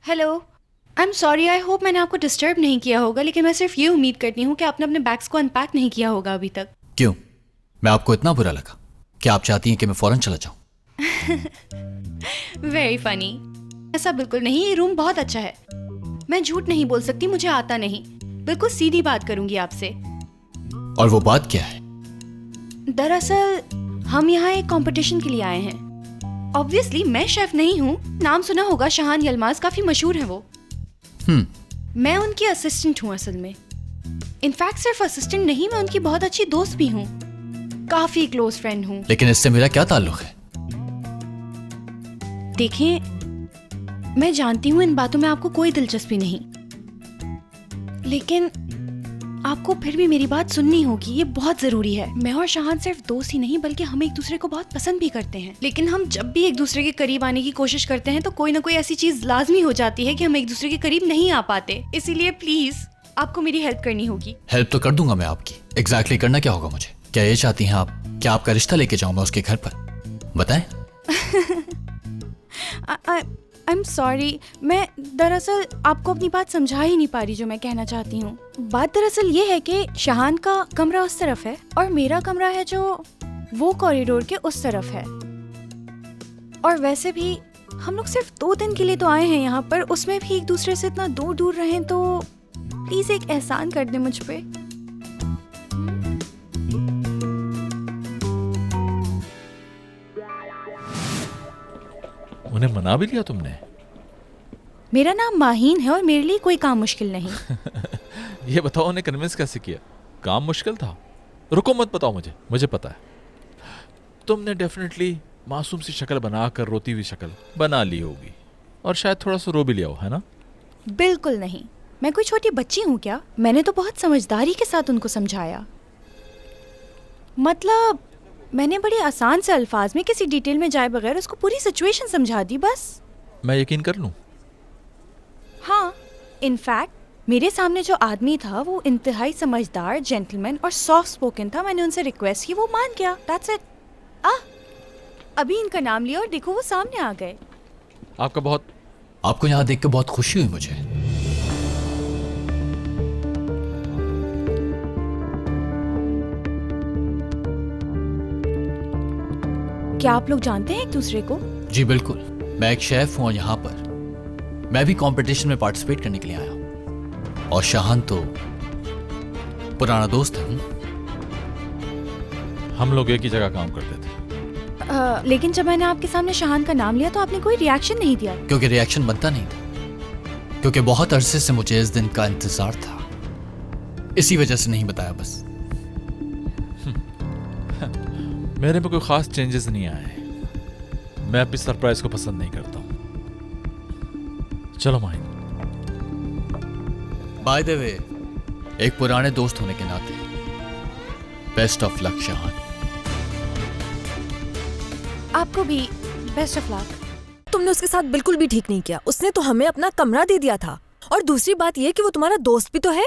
Hello. I am sorry, I hope मैंने आपको disturb नहीं किया होगा, लेकिन मैं सिर्फ ये उम्मीद करती हूँ कि आपने अपने बैग्स को अनपैक नहीं किया होगा अभी तक। क्यों? मैं आपको इतना बुरा लगा कि आप चाहती हैं कि मैं फौरन चला जाऊं? Very funny. ऐसा बिल्कुल नहीं, ये रूम बहुत अच्छा है। मैं झूठ नहीं बोल सकती, मुझे आता नहीं। बिल्कुल सीधी बात करूंगी आपसे। और वो बात क्या है? दरअसल हम यहाँ एक कंपटीशन के लिए आए हैं। ऑब्वियसली मैं शेफ नहीं हूँ। नाम सुना होगा, शाहान यल्माज, काफी मशहूर है वो। मैं उनकी असिस्टेंट हूँ असल में। इनफैक्ट सिर्फ असिस्टेंट नहीं, मैं उनकी बहुत अच्छी दोस्त भी हूँ, काफी क्लोज फ्रेंड हूँ। लेकिन इससे मेरा क्या ताल्लुक है? देखिए, मैं जानती हूँ इन बातों में आपको कोई दिलचस्पी नहीं, लेकिन आपको फिर भी मेरी बात सुननी होगी। ये बहुत जरूरी है। मैं और शाहान सिर्फ दोस्त ही नहीं, बल्कि हम एक दूसरे को बहुत पसंद भी करते हैं। लेकिन हम जब भी एक दूसरे के करीब आने की कोशिश करते हैं तो कोई ना कोई ऐसी चीज लाजमी हो जाती है कि हम एक दूसरे के करीब नहीं आ पाते। इसीलिए प्लीज आपको मेरी हेल्प करनी होगी। हेल्प तो कर दूंगा मैं आपकी। एग्जैक्टली करना क्या होगा मुझे? क्या ये चाहती हैं आप क्या आपका रिश्ता लेके जाऊं मैं उसके घर पर? बताएं। आई एम सॉरी, मैं दरअसल आपको अपनी बात समझा ही नहीं पा रही जो मैं कहना चाहती हूँ। बात दरअसल ये है कि शाहान का कमरा उस तरफ है और मेरा कमरा है जो वो कॉरिडोर के उस तरफ है। और वैसे भी हम लोग सिर्फ 2 दिन के लिए तो आए हैं यहाँ पर, उसमें भी एक दूसरे से इतना दूर दूर रहें, तो प्लीज एक एहसान कर दे मुझ पे। उन्हें मना भी लिया तुमने? मेरा नाम माहीन है और मेरे लिए कोई काम मुश्किल नहीं। ये बताओ, उन्हें कन्विंस कैसे किया? काम मुश्किल था? रुको मत बताओ, मुझे पता है। तुमने डेफिनेटली मासूम सी शक्ल बनाकर रोती हुई शक्ल बना ली होगी और शायद थोड़ा सा रो भी लिया हो, है ना? बिल्कुल नहीं, मैं कोई छोटी बच्ची हूँ क्या? मैंने तो बहुत समझदारी के साथ उनको समझाया। मतलब मैंने बड़े आसान से अल्फाज में किसी डिटेल में जाए बगैर उसको पूरी सिचुएशन समझा दी बस। मैं यकीन कर लूं? हाँ, इनफैक्ट मेरे सामने जो आदमी था वो इंतहाई समझदार, जेंटलमैन और सॉफ्ट स्पोकन था। मैंने उनसे रिक्वेस्ट की, वो मान गया। That's it. अभी इनका नाम लिया और देखो वो सामने आ गए। आपको यहाँ देख के बहुत खुशी हुई मुझे। क्या आप लोग जानते हैं एक दूसरे को? जी बिल्कुल, मैं एक शेफ हूँ और यहाँ पर मैं भी कंपटीशन में पार्टिसिपेट करने के लिए आया हूँ। और शाहान तो पुराना दोस्त है। हम लोग एक ही जगह काम करते थे। लेकिन जब मैंने आपके सामने शाहान का नाम लिया तो आपने कोई रिएक्शन नहीं दिया। क्योंकि रिएक्शन बनता नहीं था, क्योंकि बहुत अरसे से मुझे इस दिन का इंतजार था। इसी वजह से नहीं बताया बस। मेरे में कोई खास चेंजेस नहीं आए। मैं अपनी सरप्राइज को पसंद नहीं करता हूँ। चलो माहिन। बाय द वे, एक पुराने दोस्त होने के नाते बेस्ट ऑफ लक शाहान। आपको भी बेस्ट ऑफ लक। तुमने उसके साथ बिल्कुल भी ठीक नहीं किया। उसने तो हमें अपना कमरा दे दिया था, और दूसरी बात यह कि वो तुम्हारा दोस्त भी तो है।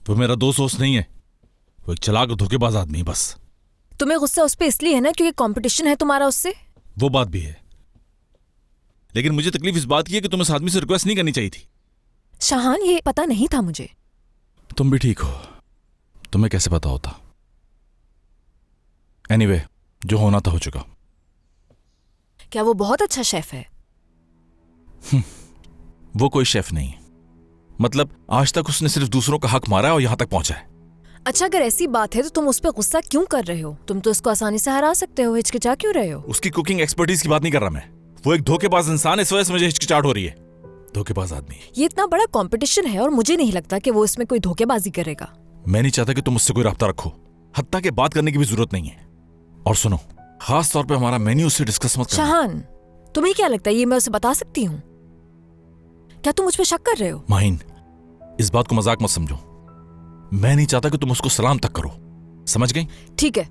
वो मेरा दोस्त नहीं है, वो एक चालाक धोखेबाज आदमी है बस। तुम्हें गुस्सा उस पे इसलिए है ना क्योंकि कंपटीशन है तुम्हारा उससे। वो बात भी है, लेकिन मुझे तकलीफ इस बात की है कि तुम इस आदमी से रिक्वेस्ट नहीं करनी चाहिए थी। शाहान, ये पता नहीं था मुझे। तुम भी ठीक हो, तुम्हें कैसे पता होता? एनीवे, जो होना था हो चुका। क्या वो बहुत अच्छा शेफ है? वो कोई शेफ नहीं, मतलब आज तक उसने सिर्फ दूसरों का हक मारा है और यहां तक पहुंचा है। अच्छा, अगर ऐसी बात है तो तुम उस पर गुस्सा क्यों कर रहे हो? तुम तो उसको आसानी से हरा सकते हो, हिचकिचा क्यों रहे हो? उसकी कुकिंग एक्सपर्टीज की बात नहीं कर रहा मैं। वो एक धोखेबाज इंसान है, इस वजह से मुझे हिचकिचाहट हो रही है। धोखेबाज आदमी। ये इतना बड़ा कंपटीशन है और मुझे नहीं लगता कि वो इसमें कोई धोखेबाजी करेगा। मैं नहीं चाहता कि तुम मुझसे कोई राब्ता रखो, हत्ता के बात करने की भी जरूरत नहीं है। और सुनो, खास तौर पे हमारा मेन्यू उससे डिस्कस मत करना। शाहान, तुम्हें क्या लगता है ये मैं उसे बता सकती हूँ? क्या तुम मुझ पे शक कर रहे हो? माहिन, इस बात को मजाक मत समझो। मैं नहीं चाहता कि तुम उसको सलाम तक करो, समझ गई? ठीक है,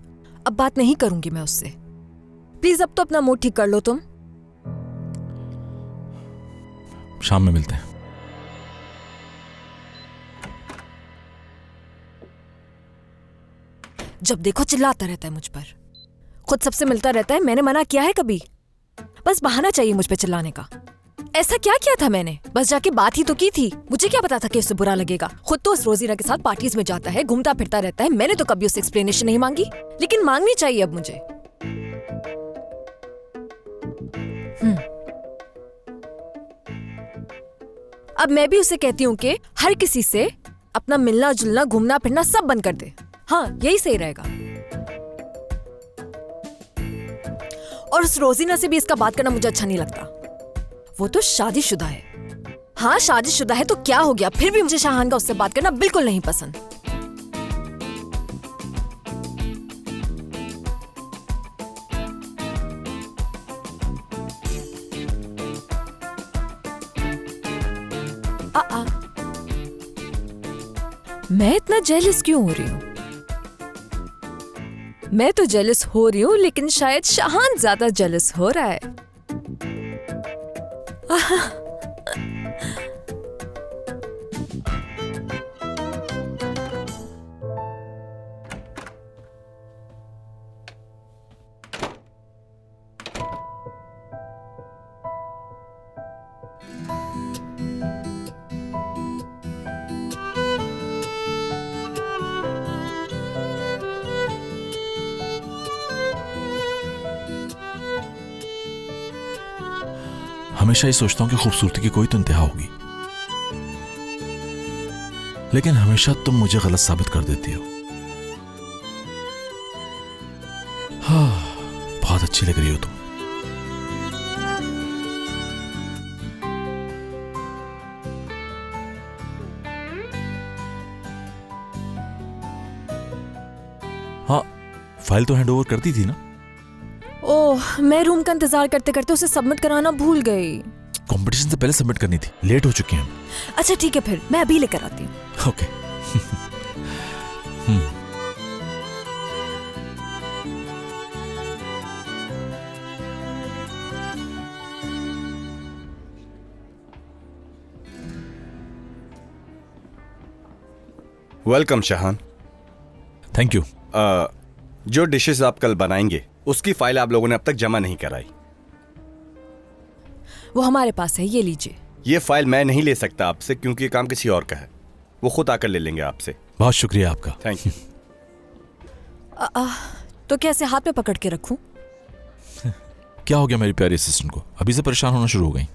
अब बात नहीं करूंगी मैं उससे। प्लीज अब तो अपना मूड ठीक कर लो तुम। शाम में मिलते हैं। जब देखो चिल्लाता रहता है मुझ पर, खुद सबसे मिलता रहता है। मैंने मना किया है कभी? बस बहाना चाहिए मुझ पे चिल्लाने का। ऐसा क्या किया था मैंने? बस जाके बात ही तो की थी। मुझे क्या पता था कि उसे बुरा लगेगा। खुद तो उस रोजीना के साथ पार्टीज में जाता है, घूमता फिरता रहता है। मैंने तो कभी उससे एक्सप्लेनेशन नहीं मांगी, लेकिन मांगनी चाहिए अब मुझे। अब मैं भी उसे कहती हूँ कि हर किसी से अपना मिलना जुलना, घूमना फिरना सब बंद कर दे। हाँ, यही सही रहेगा। और उस रोजीना से भी इसका बात करना मुझे अच्छा नहीं लगता। वो तो शादीशुदा है। हाँ, शादीशुदा है तो क्या हो गया? फिर भी मुझे शाहान का उससे बात करना बिल्कुल नहीं पसंद। मैं इतना जेलस क्यों हो रही हूँ? मैं तो जेलस हो रही हूँ, लेकिन शायद शाहान ज्यादा जेलस हो रहा है। हमेशा ही सोचता हूं कि खूबसूरती की कोई तो इंतहा होगी, लेकिन हमेशा तुम मुझे गलत साबित कर देती हो। हाँ, बहुत अच्छी लग रही हो तुम। हाँ, फाइल तो हैंड ओवर कर दी थी ना? ओह, मैं रूम का इंतजार करते करते उसे सबमिट कराना भूल गई। कंपटीशन से पहले सबमिट करनी थी, लेट हो चुके हैं हम। अच्छा ठीक है, फिर मैं अभी लेकर आती हूँ। Okay. Welcome Shahan. Thank you. जो डिशेस आप कल बनाएंगे उसकी फाइल आप लोगों ने अब तक जमा नहीं कराई। वो हमारे पास है, ये लीजिए। ये फाइल मैं नहीं ले सकता आपसे क्योंकि ये काम किसी और का है। वो खुद आकर ले लेंगे आपसे। बहुत शुक्रिया आपका। Thank you. तो कैसे हाथ में पकड़ के रखूं? क्या हो गया मेरी प्यारी असिस्टेंट को? अभी से परेशान होना शुरू हो गई।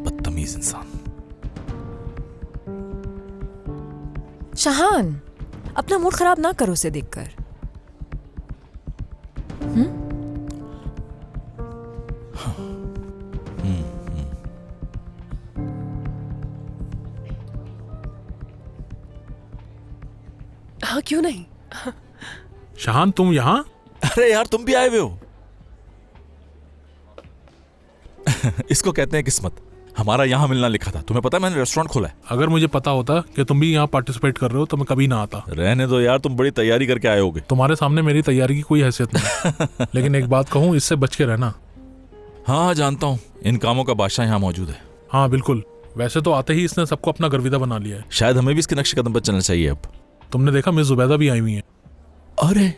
बदतमीज इंसान। शाहान, अपना मूड खराब ना करो उसे देखकर। हाँ, क्यों नहीं। शाहान, तुम यहाँ? अरे यार, तुम भी आए हुए हो। इसको कहते हैं किस्मत। हमारा यहाँ मिलना लिखा था। तुम्हें पता है मैंने रेस्टोरेंट खोला है। अगर मुझे पता होता कि तुम भी यहाँ पार्टिसिपेट कर रहे हो तो मैं कभी ना आता। रहने दो यार, तुम बड़ी तैयारी करके आए होगे। तुम्हारे सामने मेरी तैयारी की कोई हैसियत नहीं। लेकिन एक बात कहूँ, इससे बच के रहना। हाँ, जानता हूँ, इन कामों का बादशाह यहाँ मौजूद है। हाँ बिल्कुल। वैसे तो आते ही इसने सबको अपना गर्विदा बना लिया है। शायद हमें भी इसके नक्शे कदम पर चलना चाहिए अब। तुमने देखा, मिस जुबैदा भी आई हुई है। अरे,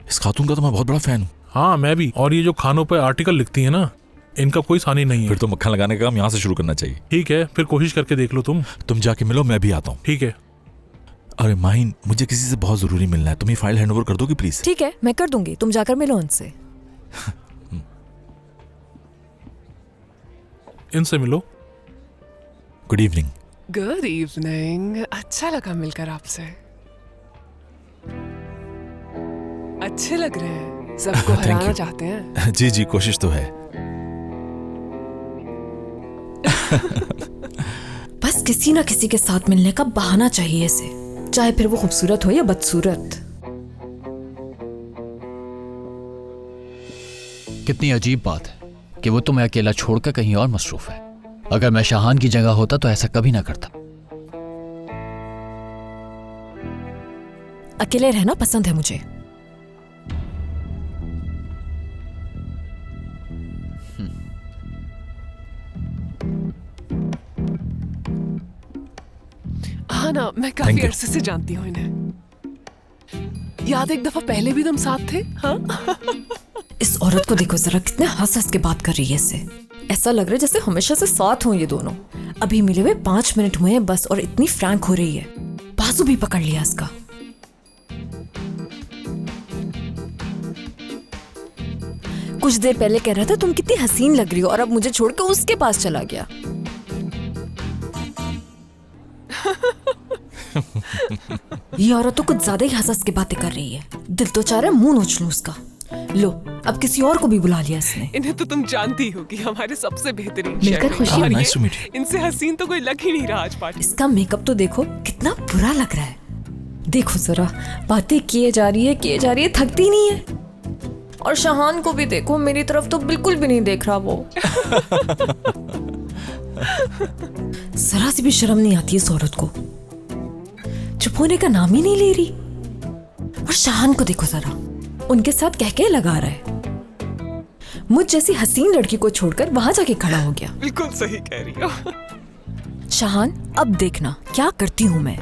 इस खातून का तो मैं बहुत बड़ा फैन हूँ। हाँ, मैं भी। और ये जो खानों पर आर्टिकल लिखती है ना, इनका कोई सानी नहीं है। फिर तो मक्खन लगाने का काम यहाँ से शुरू करना चाहिए। ठीक है, फिर कोशिश करके देख लो तुम जाके मिलो, मैं भी आता हूँ। ठीक है। अरे माहिन, मुझे किसी से बहुत जरूरी मिलना है। तुम ये फाइल हैंडओवर कर दोगी प्लीज? ठीक है, मैं कर दूंगी। तुम जाकर मिलो उनसे। इनसे मिलो। Good evening. Good evening. अच्छा लगा मिलकर आपसे। अच्छे लग रहे हैं। सबको Thank हराना you. चाहते हैं। जी जी, कोशिश तो है। बस किसी ना किसी के साथ मिलने का बहाना चाहिए इसे, चाहे फिर वो खूबसूरत हो या बदसूरत। कितनी अजीब बात है कि वो तुम्हें अकेला छोड़कर कहीं और मसरूफ है। अगर मैं शाहान की जगह होता तो ऐसा कभी ना करता। अकेले रहना पसंद है मुझे। हाँ ना, मैं Thank काफी you. अरसे से जानती हूँ इन्हें। याद एक दफा पहले भी तुम साथ थे? हाँ? इस औरत को देखो जरा, कितने हंस हंस के बात कर रही है इससे। ऐसा लग रहा है जैसे हमेशा से साथ हों ये दोनों। अभी मिले हुए 5 मिनट हुए हैं बस, और इतनी फ्रैंक हो रही है। बाजू भी पकड़ लिया इसका। कुछ देर पहले कह रहा था तुम कितनी हसीन लग रही हो, और अब मुझे छोड़कर उसके पास चला गया। ये औरत तो कुछ ज्यादा ही हंस हंस के बातें कर रही है। दिल तो चाह रहा है मुंह नोच लूं उसका। लो, अब किसी और को भी बुला लिया इसने। इन्हें तो तुम जानती हो कि हमारे सबसे बेहतरीन मिलकर शेफ हैं। खुशी और हुई। Nice to meet you. इनसे हसीन तो कोई लग ही नहीं रहा आज पार्टी। इसका मेकअप तो देखो कितना बुरा लग रहा है। देखो जरा, बातें किए जा रही है, थकती नहीं है। और शाहान को भी देखो, मेरी तरफ तो बिल्कुल भी नहीं देख रहा वो। जरा सी भी शर्म नहीं आती इस औरत को। चुप होने का नाम ही नहीं ले रही। और शाहान को देखो जरा, उनके साथ कह के लगा रहा है। मुझ जैसी हसीन लड़की को छोड़कर वहां जाके खड़ा हो गया। बिल्कुल सही कह रही हो। शाहान, अब देखना क्या करती हूं मैं।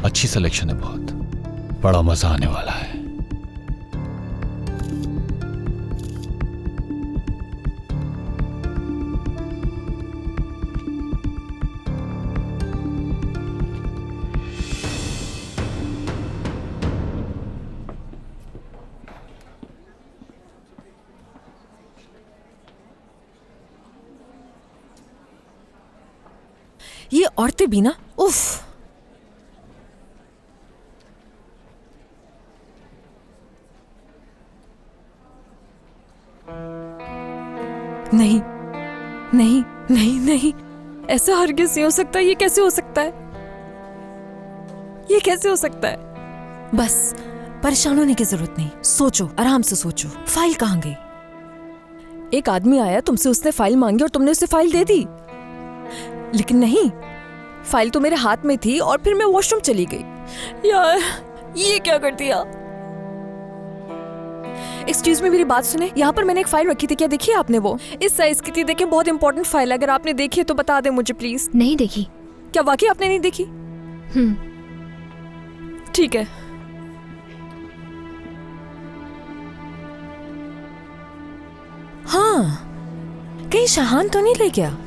अच्छी सिलेक्शन है, बहुत बड़ा मजा आने वाला है। ये औरतें भी ना, उफ। नहीं नहीं नहीं नहीं, ऐसा हरगिज़ नहीं हो सकता। ये कैसे हो सकता है? ये कैसे हो सकता है? बस परेशान होने की जरूरत नहीं। सोचो, आराम से सोचो। फाइल कहाँ गई? एक आदमी आया तुमसे, उसने फाइल मांगी और तुमने उसे फाइल दे दी। लेकिन नहीं, फाइल तो मेरे हाथ में थी और फिर मैं वॉशरूम चली गई। यार, ये क्या कर दिया? एक्सक्यूज मी, मेरी बात सुने। यहाँ पर मैंने एक फाइल रखी थी, क्या देखी आपने? वो इस साइज की थी। देखिए, बहुत इंपॉर्टेंट फाइल है। अगर आपने देखी है तो बता दे मुझे प्लीज। नहीं देखी। क्या वाकई आपने नहीं देखी? ठीक है। हाँ, कहीं शाहान तो नहीं ले गया?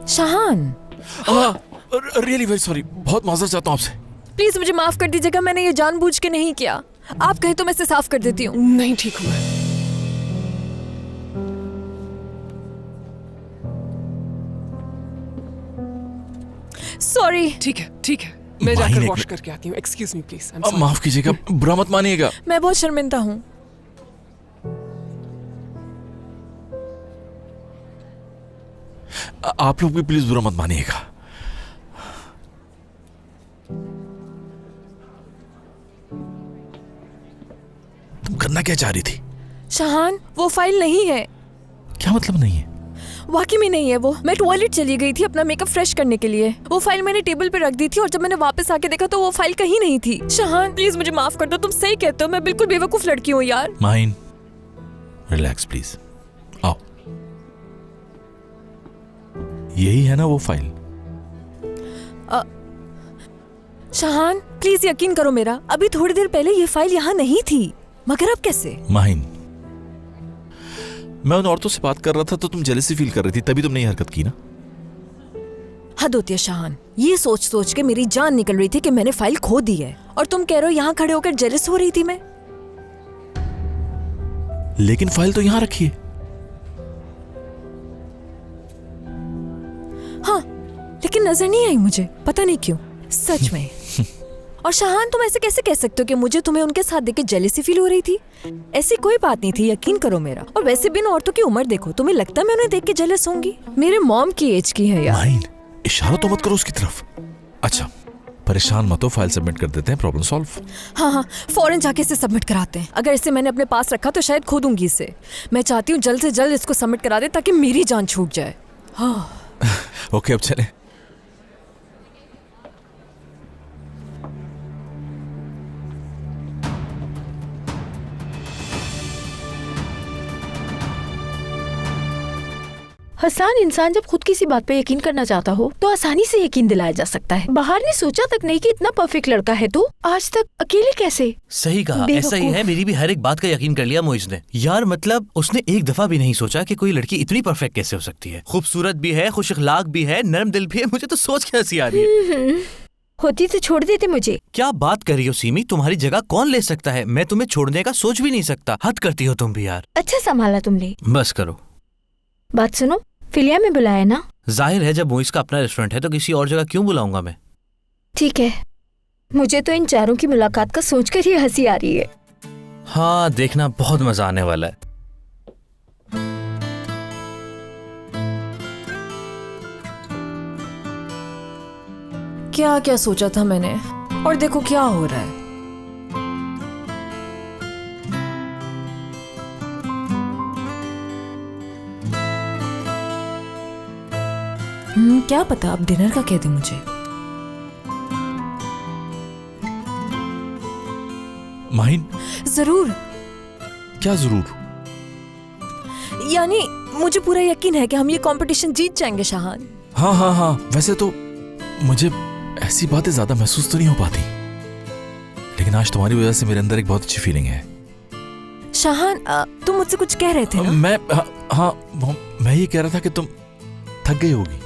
शाहान, रियली वेरी सॉरी, बहुत माजरत चाहता हूँ आपसे। प्लीज मुझे माफ कर दीजिएगा, मैंने ये जानबूझ के नहीं किया। आप कहें तो मैं इसे साफ कर देती हूँ। नहीं, ठीक हूँ मैं। सॉरी। ठीक है, ठीक है, मैं माहिन, जाकर एक वॉश मिनट। करके आती हूँ। Excuse me please. अब माफ कीजिएगा, बुरा मत मानिएगा। मैं बहुत शर्मिंदा हूँ। आप लोग भी प्लीज बुरा मत मानिएगा। तुम करना क्या चाह रही थी? शाहान, वो फाइल नहीं है। क्या मतलब नहीं है? वाकई में नहीं है वो। मैं टॉयलेट चली गई थी अपना मेकअप फ्रेश करने के लिए। वो फाइल मैंने टेबल पे रख दी थी और जब मैंने वापस आके देखा तो वो फाइल कहीं नहीं थी। शाहान, प्लीज मुझे माफ कर दो। तुम सही कहते हो, मैं बिल्कुल बेवकूफ लड़की हूँ यार। Mahin, relax please. आओ, यही है ना वो फाइल? शाहान, प्लीज यकीन करो मेरा, अभी थोड़ी देर पहले ये फाइल यहाँ नहीं थी। मगर अब कैसे? माहिन, मैं उन औरतों से बात कर रहा था तो तुम जेलसी फील कर रही थी, तभी तुमने ये हरकत की ना? हद होती है शाहान, ये सोच सोच के मेरी जान निकल रही थी कि मैंने फाइल खो दी है, और तुम कह रहे हो यहाँ खड़े होकर जेलस हो रही थी मैं। लेकिन फाइल तो यहाँ रखी है। हाँ, लेकिन नजर नहीं आई मुझे, पता नहीं क्यों, सच में। और शाहान, तुम ऐसे कैसे कह सकते हो कि मुझे तुम्हें उनके साथ देख के जेलसी फील हो रही थी? ऐसी कोई बात नहीं थी, यकीन करो मेरा। और वैसे भी इन औरतों की उम्र देखो, तुम्हें लगता है मैं उन्हें देख के जेलस होंगी? मेरे मॉम की एज की है यार। माइन, इशारा तो मत करो उसकी तरफ। अच्छा, परेशान मत हो, फाइल सबमिट कर देते हैं, प्रॉब्लम सॉल्व। हाँ, फौरन जाके इसे सबमिट कराते हैं। अगर इसे मैंने अपने पास रखा तो शायद खो दूंगी इसे। मैं चाहती हूँ जल्द से जल्द इसको सबमिट करा दे ताकि मेरी जान छूट जाए। हाँ। ओके, अब चले। हसन, इंसान जब खुद किसी बात पे यकीन करना चाहता हो तो आसानी से यकीन दिलाया जा सकता है। बाहर ने सोचा तक नहीं कि इतना परफेक्ट लड़का है तो आज तक अकेले कैसे? सही कहा, ऐसा ही है। मेरी भी हर एक बात का यकीन कर लिया मोइज ने। यार मतलब उसने एक दफा भी नहीं सोचा कि कोई लड़की इतनी परफेक्ट कैसे हो सकती है। खूबसूरत भी है, खुश अखलाक भी है, नरम दिल भी है। मुझे तो सोच के हंसी आ रही है। होती तो छोड़ देते मुझे। क्या बात कर रही हो सीमी, तुम्हारी जगह कौन ले सकता है? मैं तुम्हें छोड़ने का सोच भी नहीं सकता। हद करती हो तुम भी यार। अच्छा संभाला तुमने। बस करो। बात सुनो, फिलिया में बुलाया ना? जाहिर है, जब मोइज का अपना रेस्टोरेंट है तो किसी और जगह क्यों बुलाऊंगा मैं? ठीक है, मुझे तो इन चारों की मुलाकात का सोचकर ही हंसी आ रही है। हाँ, देखना बहुत मजा आने वाला है। क्या क्या सोचा था मैंने, और देखो क्या हो रहा है। क्या पता अब डिनर का कह दे मुझे। माहिन, जरूर। क्या जरूर? यानी मुझे पूरा यकीन है कि हम ये कंपटीशन जीत जाएंगे शाहान। हाँ हाँ हाँ, वैसे तो मुझे ऐसी बातें ज्यादा महसूस तो नहीं हो पाती, लेकिन आज तुम्हारी वजह से मेरे अंदर एक बहुत अच्छी फीलिंग है। शाहान, तुम मुझसे कुछ कह रहे थे ना? मैं ये कह रहा था कि तुम थक गई होगी।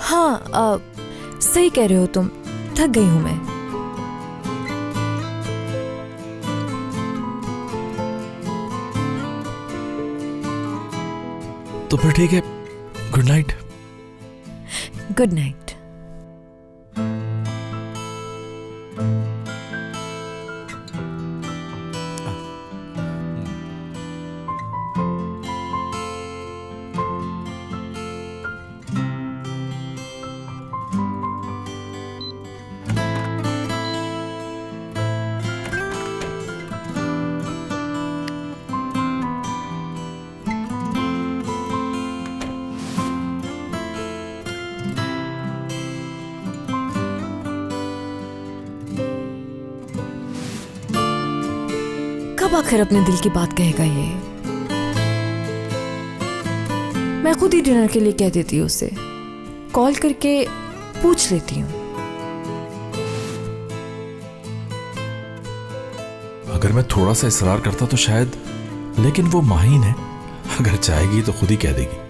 हाँ, सही कह रहे हो तुम, थक गई हूं मैं। तो फिर ठीक है, गुड नाइट। Good night. कब आखिर अपने दिल की बात कहेगा ये? मैं खुद ही डिनर के लिए कह देती हूँ उसे, कॉल करके पूछ लेती हूँ। अगर मैं थोड़ा सा इसरार करता तो शायद, लेकिन वो माहिन है, अगर चाहेगी तो खुद ही कह देगी।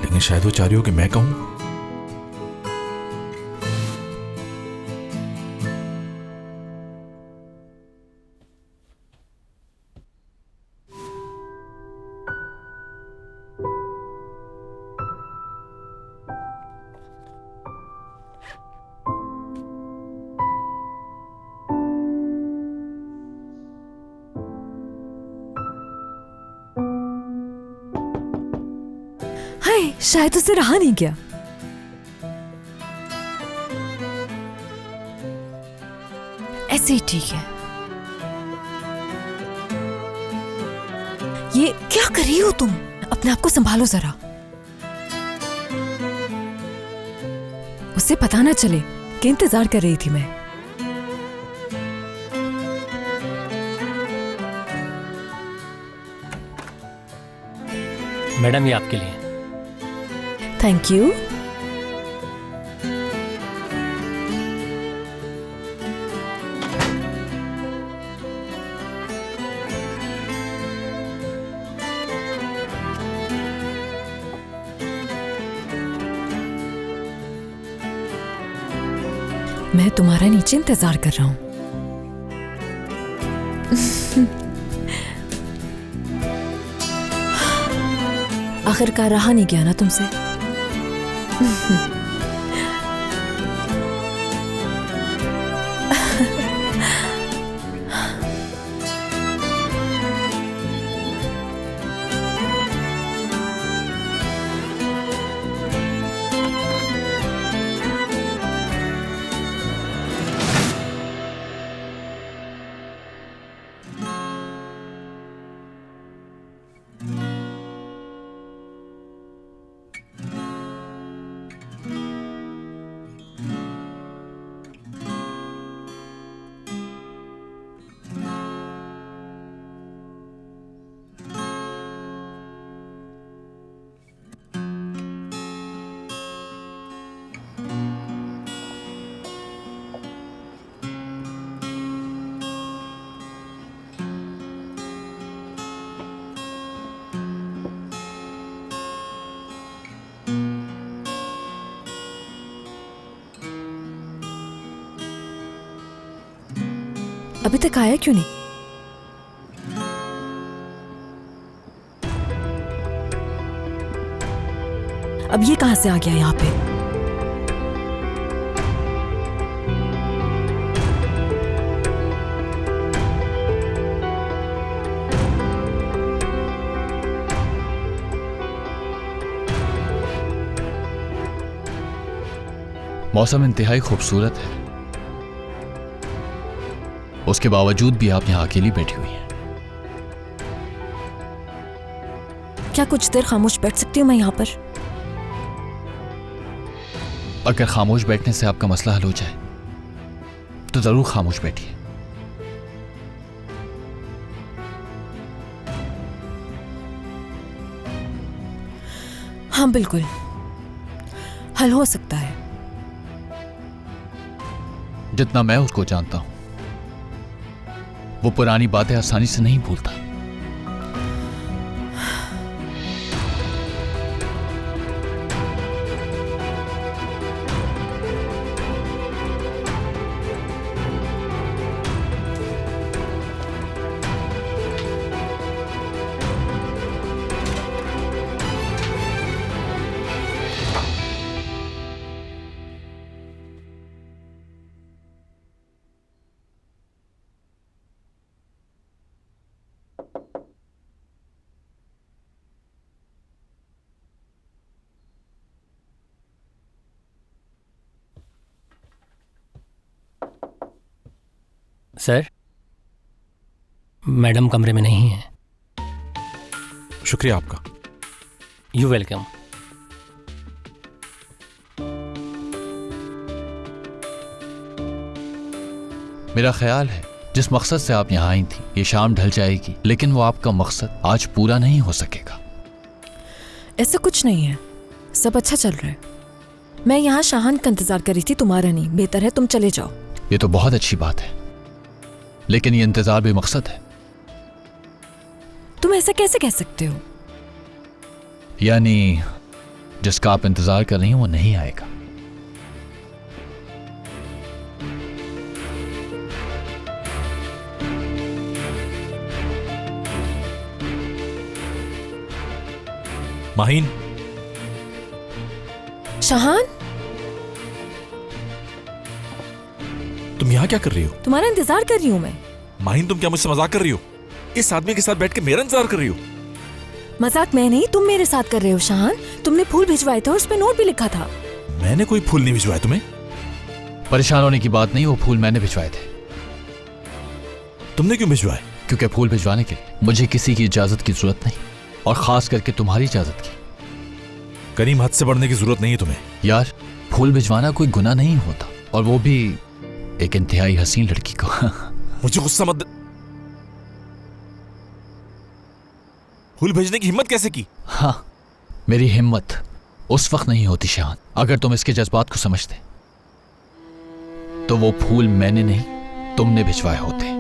लेकिन शायद वो चाह रही हो कि मैं कहूं। हाय, शायद उसे रहा नहीं गया। ऐसे ही ठीक है। ये क्या कर रही हो तुम? अपने आप को संभालो जरा। उसे पता ना चले कि इंतजार कर रही थी मैं। मैडम, ये आपके लिए। Thank you. मैं तुम्हारा नीचे इंतजार कर रहा हूँ। आखिरकार रहा नहीं गया ना तुमसे। अभी तक आया क्यों नहीं? अब ये कहां से आ गया यहाँ पे? मौसम इंतहाई खूबसूरत है, उसके बावजूद भी आप यहाँ अकेली बैठी हुई हैं। क्या कुछ देर खामोश बैठ सकती हूँ मैं यहाँ पर? अगर खामोश बैठने से आपका मसला हल हो जाए तो जरूर खामोश बैठिए। हाँ बिल्कुल, हल हो सकता है। जितना मैं उसको जानता हूं, वो पुरानी बातें आसानी से नहीं भूलता। सर, मैडम कमरे में नहीं है। शुक्रिया आपका। You welcome. मेरा ख्याल है जिस मकसद से आप यहाँ आई थी, ये शाम ढल जाएगी, लेकिन वो आपका मकसद आज पूरा नहीं हो सकेगा। ऐसा कुछ नहीं है, सब अच्छा चल रहा है। मैं यहाँ शाहान का इंतजार कर रही थी, तुम्हारा नहीं। बेहतर है तुम चले जाओ। ये तो बहुत अच्छी बात है, लेकिन ये इंतजार भी मकसद है। तुम ऐसा कैसे कह सकते हो? यानी जिसका आप इंतजार कर रही हैं वो नहीं आएगा। माहीन। शाहान, तुम यहाँ क्या कर रही हो? तुम्हारा इंतजार कर रही हूँ मैं। माहीन, तुम क्या मुझसे मजाक कर रही हो? इस आदमी के साथ बैठ के मेरा इंतजार कर रही हो? मजाक मैं नहीं, तुम मेरे साथ कर रहे हो। शाहान, तुमने फूल भिजवाए थे और उस पे नोट भी लिखा था। मैंने कोई फूल नहीं भिजवाए तुम्हें। परेशान होने की बात नहीं, वो फूल मैंने भिजवाए थे। तुमने क्यों भिजवाए? क्योंकि फूल भिजवाने के लिए मुझे किसी की इजाजत की जरूरत नहीं, और खास करके तुम्हारी इजाजत की। करीम, हद से बढ़ने की जरूरत नहीं है तुम्हें। यार, फूल भिजवाना कोई गुनाह नहीं होता, और वो भी एक इंतहाई हसीन लड़की को। मुझे गुस्सा मत। फूल भेजने की हिम्मत कैसे की? हाँ, मेरी हिम्मत उस वक्त नहीं होती शाहान, अगर तुम इसके जज्बात को समझते तो वो फूल मैंने नहीं तुमने भिजवाए होते।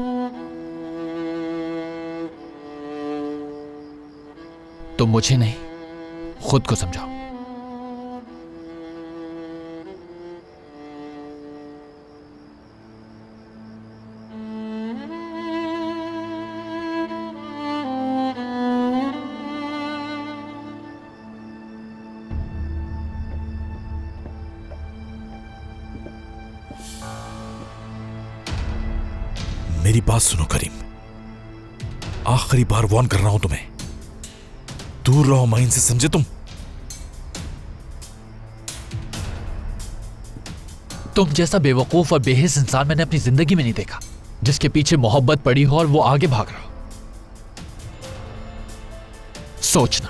तुम मुझे नहीं, खुद को समझाओ। मेरी बात सुनो करीम, आखिरी बार वार्न कर रहा हूं तुम्हें, दूर रहो माइन से, समझे तुम? तुम जैसा बेवकूफ और बेहिस इंसान मैंने अपनी जिंदगी में नहीं देखा, जिसके पीछे मोहब्बत पड़ी हो और वो आगे भाग रहा हो। सोचना,